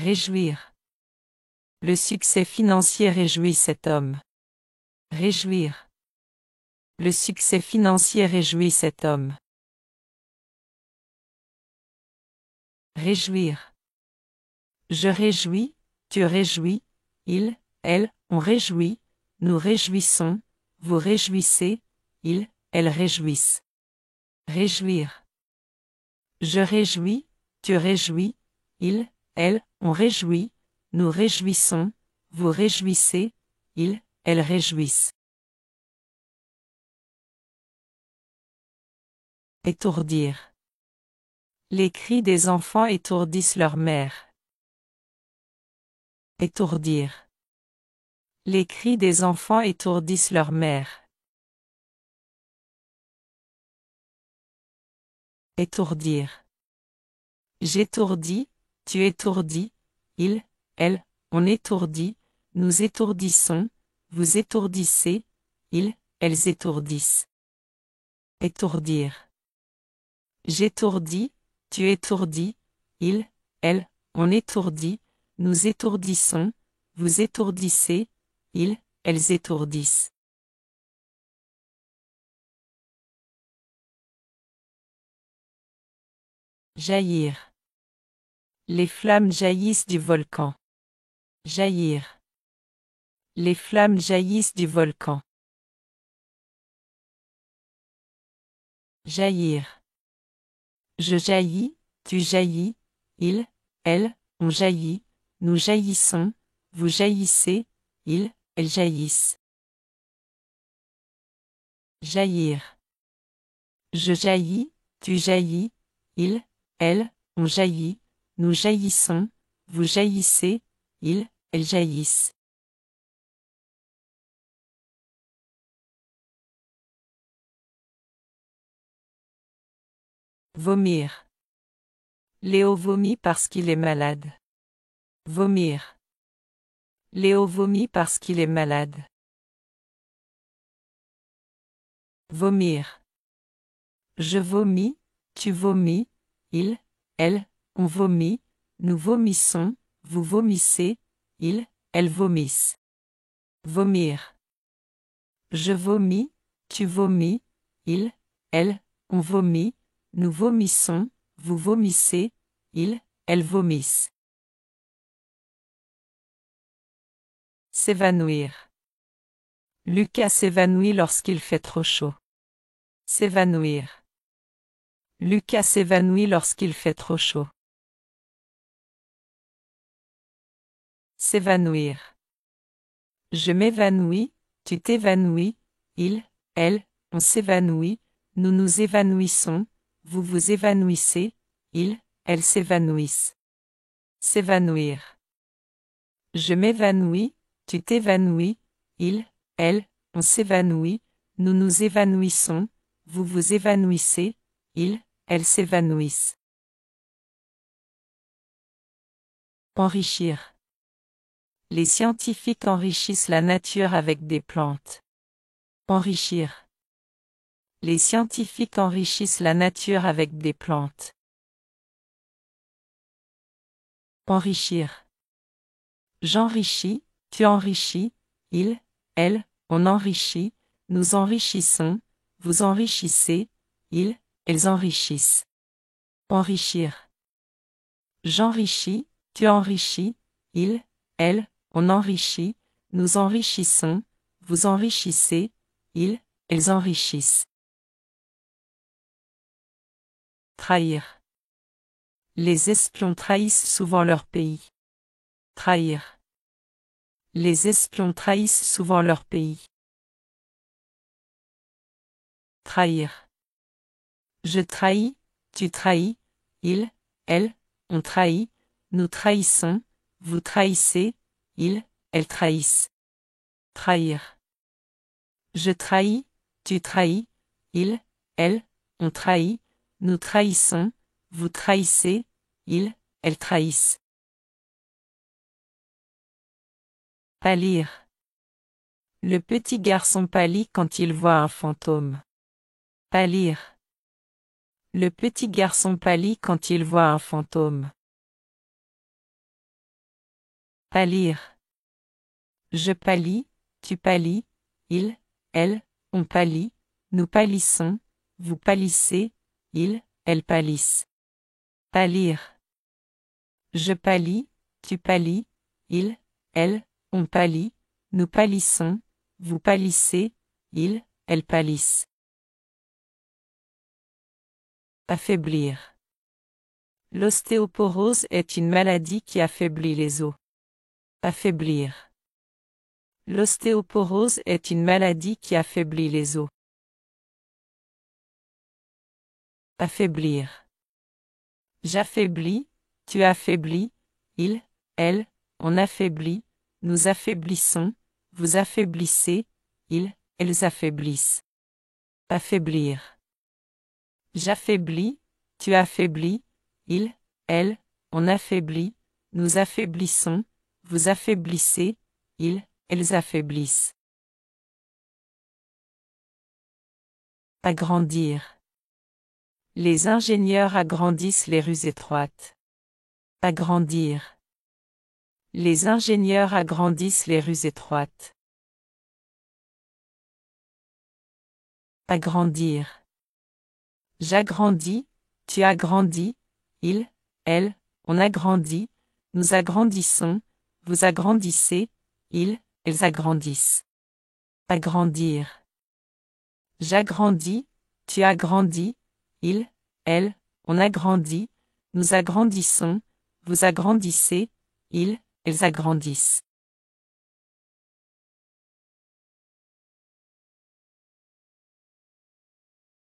Réjouir. Le succès financier réjouit cet homme. Réjouir. Le succès financier réjouit cet homme. Réjouir. Je réjouis, tu réjouis, il, elle, on réjouit, nous réjouissons, vous réjouissez, il, elles réjouissent. Réjouir. Je réjouis, tu réjouis, il, elle, on réjouit, nous réjouissons, vous réjouissez, il, elles réjouissent. Étourdir. Les cris des enfants étourdissent leur mère. Étourdir. Les cris des enfants étourdissent leur mère. Étourdir. J'étourdis, tu étourdis, il, elle, on étourdit, nous étourdissons, vous étourdissez, ils, elles étourdissent. Étourdir. J'étourdis, tu étourdis, il, elle, on étourdit, nous étourdissons, vous étourdissez, ils, elles étourdissent. Jaillir. Les flammes jaillissent du volcan. Jaillir. Les flammes jaillissent du volcan. Jaillir. Je jaillis, tu jaillis, il, elle, on jaillit, nous jaillissons, vous jaillissez, ils, elles jaillissent. Jaillir. Je jaillis, tu jaillis, il, elle, on jaillit, nous jaillissons, vous jaillissez, ils, elles jaillissent. Vomir. Léo vomit parce qu'il est malade. Vomir. Léo vomit parce qu'il est malade. Vomir. Je vomis, tu vomis, il, elle, on vomit, nous vomissons, vous vomissez, ils, elles vomissent. Vomir. Je vomis, tu vomis, il, elle, on vomit, nous vomissons, vous vomissez, ils, elles vomissent. S'évanouir. Lucas s'évanouit lorsqu'il fait trop chaud. S'évanouir. Lucas s'évanouit lorsqu'il fait trop chaud. S'évanouir. Je m'évanouis, tu t'évanouis, il, elle, on s'évanouit, nous nous évanouissons, vous vous évanouissez, ils, elles s'évanouissent. S'évanouir. Je m'évanouis, tu t'évanouis, il, elle, on s'évanouit, nous nous évanouissons, vous vous évanouissez, ils, elles s'évanouissent. Enrichir. Les scientifiques enrichissent la nature avec des plantes. Enrichir. Les scientifiques enrichissent la nature avec des plantes. Enrichir. J'enrichis, tu enrichis, il, elle, on enrichit, nous enrichissons, vous enrichissez, ils, elles enrichissent. Enrichir. J'enrichis, tu enrichis, il, elle, on enrichit, nous enrichissons, vous enrichissez, ils, elles enrichissent. Trahir. Les espions trahissent souvent leur pays. Trahir. Les espions trahissent souvent leur pays. Trahir. Je trahis, tu trahis, il, elle, on trahit, nous trahissons, vous trahissez, ils, elles trahissent. Trahir. Je trahis, tu trahis, il, elle, on trahit, nous trahissons, vous trahissez, ils, elles trahissent. Pâlir. Le petit garçon pâlit quand il voit un fantôme. Pâlir. Le petit garçon pâlit quand il voit un fantôme. Pâlir. Je pâlis, tu pâlis, il, elle, on pâlit, nous pâlissons, vous pâlissez, il, elle pâlissent. Pâlir. Je pâlis, tu pâlis, il, elle, on pâlit, nous pâlissons, vous pâlissez, il, elle pâlissent. Affaiblir. L'ostéoporose est une maladie qui affaiblit les os. Affaiblir. L'ostéoporose est une maladie qui affaiblit les os. Affaiblir. J'affaiblis, tu affaiblis, il, elle, on affaiblit, nous affaiblissons, vous affaiblissez, ils, elles affaiblissent. Affaiblir. J'affaiblis, tu affaiblis, il, elle, on affaiblit, nous affaiblissons, vous affaiblissez, ils, elles affaiblissent. Agrandir. Les ingénieurs agrandissent les rues étroites. Agrandir. Les ingénieurs agrandissent les rues étroites. Agrandir. J'agrandis, tu agrandis, il, elle, on agrandit, nous agrandissons, vous agrandissez, ils, elles agrandissent. Agrandir. J'agrandis, tu agrandis, il, elle, on agrandit, nous agrandissons, vous agrandissez, ils, elles agrandissent.